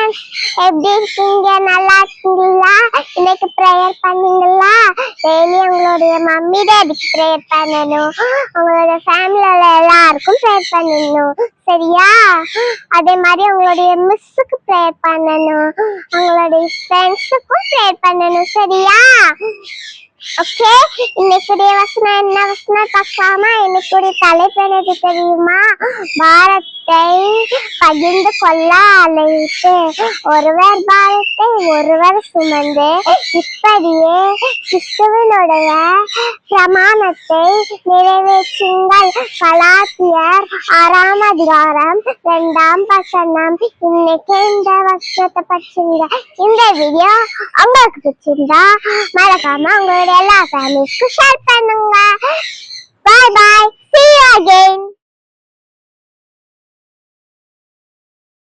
Friends, எப்படி இருக்கீங்க? நல்லா இருக்கீங்களா? இன்னைக்கு ப்ரேயர் பண்ணீங்களா? டெய்லி உங்களுடைய மம்மி டேடிக்கு ப்ரேயர் பண்ணணும், உங்களோட ஃபேமிலியில எல்லாருக்கும் ப்ரேயர் பண்ணணும், சரியா? அதே மாதிரி உங்களுடைய மிஸ்ஸுக்கு ப்ரேயர் பண்ணணும், உங்களுடைய ஃப்ரெண்ட்ஸுக்கும் ப்ரேயர் பண்ணணும், சரியா? ஓகே, இன்னைக்குடைய வசனம் என்ன வசனம் பார்க்கலாமா? இன்னைக்குடைய தலைப்பு என்னது தெரியுமா? பாரத்தை பகிர்ந்து கொள்ள அழைத்து ஒருவர் பாரத்தை ஒருவர் சுமந்து இப்படியே கிறிஸ்துவனுடைய பிரமாணத்தை நிறைவேற்றுங்கள். கலாத்தியர் 6ஆம் அதிகாரம் 2ஆம் வசனம். இன்னைக்கு இந்த வசனத்தை படிச்சுங்க. இந்த வீடியோ உங்களுக்கு பிடிச்சிருந்தா மறக்காம உங்களோட எல்லா ஃபேமிலிஸ்க்கும் ஷேர் பண்ணுங்க. Bye bye. See you again.